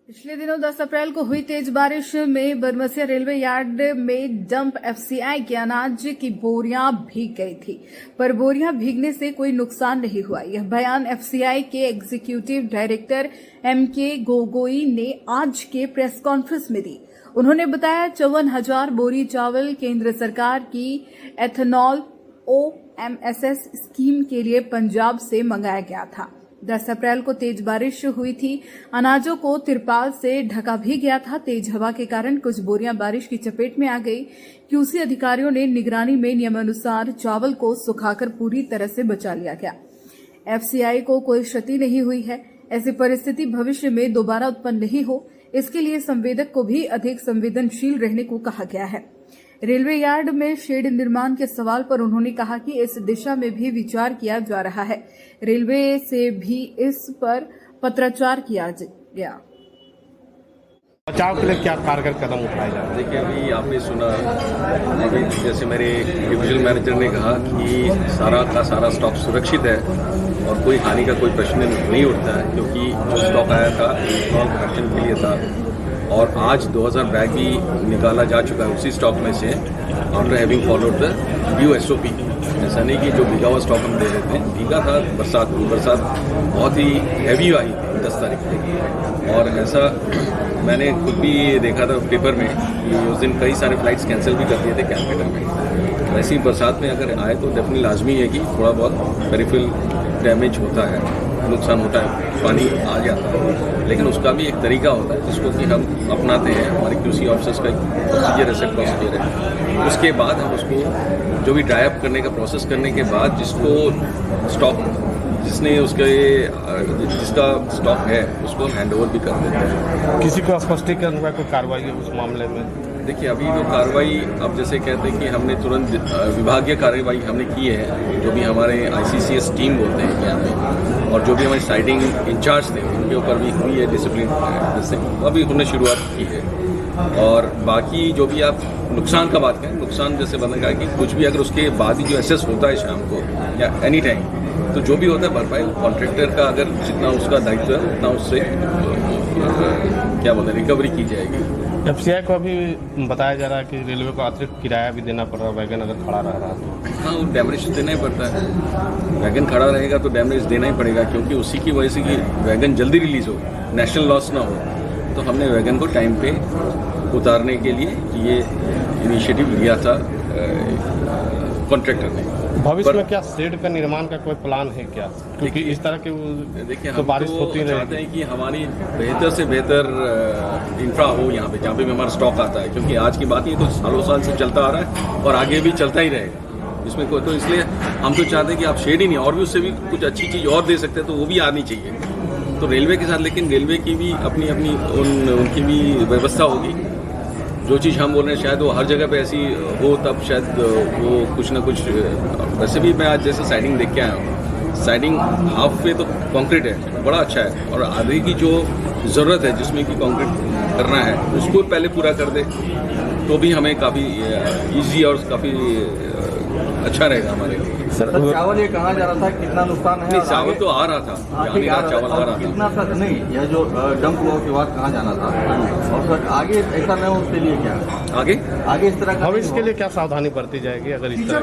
पिछले दिनों 10 अप्रैल को हुई तेज बारिश में बरमसिया रेलवे यार्ड में डंप एफसीआई के अनाज की बोरियां भीग गई थी, पर बोरियां भीगने से कोई नुकसान नहीं हुआ। यह बयान एफसीआई के एग्जीक्यूटिव डायरेक्टर एमके गोगोई ने आज के प्रेस कॉन्फ्रेंस में दी। उन्होंने बताया 54,000 बोरी चावल केंद्र सरकार की एथेनॉल OMSS स्कीम के लिए पंजाब से मंगाया गया था। 10 अप्रैल को तेज बारिश हुई थी, अनाजों को तिरपाल से ढका भी गया था। तेज हवा के कारण कुछ बोरियां बारिश की चपेट में आ गई। क्यूसी अधिकारियों ने निगरानी में नियमानुसार चावल को सुखाकर पूरी तरह से बचा लिया गया। एफसीआई को कोई क्षति नहीं हुई है। ऐसी परिस्थिति भविष्य में दोबारा उत्पन्न नहीं हो, इसके लिए संवेदक को भी अधिक संवेदनशील रहने को कहा गया है। रेलवे यार्ड में शेड निर्माण के सवाल पर उन्होंने कहा कि इस दिशा में भी विचार किया जा रहा है। रेलवे से भी इस पर पत्राचार किया गया। बचाव के लिए क्या कारगर कदम उठाए जा रहे हैं? देखिए, अभी आपने सुना, अभी जैसे मेरे डिविजनल मैनेजर ने कहा कि सारा का सारा स्टॉक सुरक्षित है और कोई हानि का कोई प्रश्न नहीं उठता है, क्योंकि जो स्टॉक आया था इथेनॉल प्रोडक्शन के लिए था और आज 2000 बैग भी निकाला जा चुका है उसी स्टॉक में से, after having followed the due SOP। ऐसा नहीं कि जो भीगा हुआ स्टॉक हम दे रहे थे, भीगा था, बरसात बहुत ही हैवी आई थी 10 तारीख को, और ऐसा मैंने खुद भी देखा था पेपर में कि उस दिन कई सारे फ्लाइट्स कैंसिल भी कर दिए थे कैलकाटा में। ऐसी बरसात में अगर आए तो डेफिनेटली लाजमी है कि थोड़ा बहुत पेरिफेरल डैमेज होता है, नुकसान होता है, पानी आ जाता है, लेकिन उसका भी एक तरीका होता है जिसको कि हम अपनाते हैं। हमारे QC ऑफिसर्स का प्रोसीजर है, सेट प्रोसीजर है। उसके बाद हम उसको जो भी ड्राई अप करने का प्रोसेस करने के बाद जिसको स्टॉक जिसका स्टॉक है उसको हैंडओवर भी कर देते हैं। किसी को स्पष्टीकरण हुआ कोई कार्रवाई है उस मामले में? देखिए, अभी तो कार्रवाई, अब जैसे कहते हैं कि हमने तुरंत विभागीय कार्रवाई हमने की है, जो भी हमारे ICCS टीम बोलते हैं यहाँ पे, और जो भी हमारे साइडिंग इंचार्ज थे उनके ऊपर भी हुई है डिसिप्लिन, जैसे अभी उन्होंने शुरुआत की है। और बाकी जो भी आप नुकसान का बात करें, नुकसान जैसे बनेगा कि कुछ भी अगर उसके बाद ही जो एसेस होता है शाम को या एनी टाइम, तो जो भी होता है भरपाई कॉन्ट्रैक्टर का अगर जितना उसका दायित्व है उतना उससे क्या बोलते हैं रिकवरी की जाएगी। एफसीआई को अभी बताया जा रहा है कि रेलवे को अतिरिक्त किराया भी देना पड़ रहा है वैगन अगर खड़ा रह रहा है तो। हाँ, वो डैमेज देना ही पड़ता है। वैगन खड़ा रहेगा तो डैमेज देना ही पड़ेगा, क्योंकि उसी की वजह से कि वैगन जल्दी रिलीज हो, नेशनल लॉस ना हो, तो हमने वैगन को टाइम पे उतारने के लिए ये इनिशिएटिव लिया था कॉन्ट्रैक्टर ने। भविष्य में क्या शेड का निर्माण का कोई प्लान है क्या? क्योंकि इस तरह के देखिए, तो हम बारिश तो होती चाहते हैं कि हमारी बेहतर से बेहतर इंफ्रा हो यहाँ पे, जहाँ पे भी हमारा स्टॉक आता है, क्योंकि आज की बात ये तो सालों साल से चलता आ रहा है और आगे भी चलता ही रहेगा इसमें कोई, तो इसलिए हम तो चाहते हैं कि आप शेड ही नहीं और भी उससे भी कुछ अच्छी चीज़ और दे सकते हैं, तो वो भी आनी चाहिए। तो रेलवे के साथ, लेकिन रेलवे की भी अपनी उनकी भी व्यवस्था होगी। जो चीज़ हम बोल रहे हैं शायद वो हर जगह पे ऐसी हो, तब शायद वो कुछ ना कुछ। वैसे भी मैं आज जैसे साइडिंग देख के आया हूँ, साइडिंग हाफ पे तो कंक्रीट है, बड़ा अच्छा है, और आगे की जो ज़रूरत है जिसमें कि कंक्रीट करना है उसको पहले पूरा कर दे तो भी हमें काफ़ी ईजी और काफ़ी अच्छा रहेगा हमारे लिए। सर, चावल ये कहा जा रहा था कितना नुकसान है? नहीं, चावल तो आ रहा था, चावल आ रहा था, कितना सर नहीं, यह जो डंप हुआ के बाद कहाँ जाना था, और सर आगे ऐसा न हो उसके लिए क्या आगे इस तरह का भविष्य के लिए क्या सावधानी बरती जाएगी अगर इस तरह?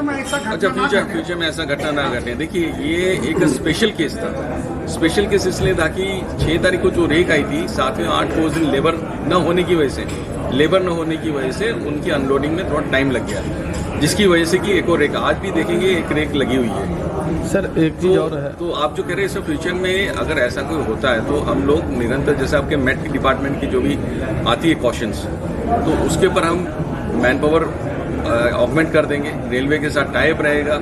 अच्छा, फ्यूचर में ऐसा घटना ना घटे। देखिए, ये एक स्पेशल केस था। स्पेशल केस इसलिए था कि 6 तारीख को जो रेक आई थी, 7वें 8 दिन लेबर न होने की वजह से उनकी अनलोडिंग में थोड़ा टाइम लग गया, जिसकी वजह से कि एक और रेक, आज भी देखेंगे एक रेक लगी हुई है। सर, एक चीज और है, तो आप जो कह रहे हैं सर, फ्यूचर में अगर ऐसा कोई होता है तो हम लोग निरंतर, जैसे आपके मेट डिपार्टमेंट की जो भी आती है क्वेश्चंस, तो उसके ऊपर हम मैन पावर ऑगमेंट कर देंगे। रेलवे के साथ टाइप रहेगा,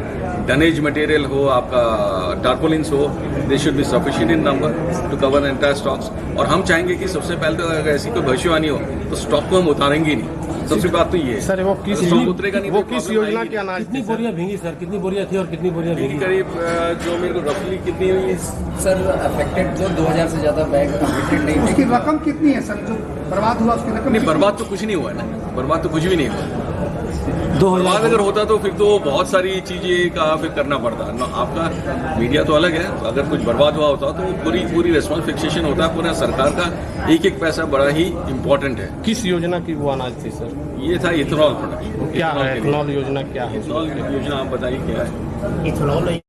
डनेज मटेरियल हो, आपका टार्पोलिन्स हो, they should be sufficient in number two cover entire stocks. और हम चाहेंगे कि सबसे पहले तो अगर ऐसी कोई भविष्यवाणी हो तो स्टॉक को हम उतारेंगे ही नहीं। सबसे बात तो ये है सर, वो किस उतरेगा नहीं, वो किस योजना के अनाज? कितनी बोरियां भींगी सर? कितनी बोरियां थी और कितनी बोरियां भींगी? करीब जो मेरे को रफली कितनी हुई सर, अफेक्टेड जो 2000 से ज्यादा बैग अफेक्टेड नहीं थे। उसकी रकम कितनी है सर जो बर्बाद हुआ? उसकी रकम नहीं, बर्बाद तो कुछ नहीं हुआ ना, बर्बाद तो कुछ भी नहीं हुआ। बर्बाद अगर होता तो फिर तो बहुत सारी चीजें का फिर करना पड़ता ना। आपका मीडिया तो अलग है, अगर कुछ बर्बाद हुआ होता तो पूरी रिस्पॉन्स फिक्सेशन होता है। पूरा सरकार का एक पैसा बड़ा ही इम्पोर्टेंट है। किस योजना की वो अनाज थी सर? ये था इथेनॉल प्रोडक्शन। क्या है इथेनॉल योजना, क्या है? इथेनॉल योजना आप बताइए क्या है?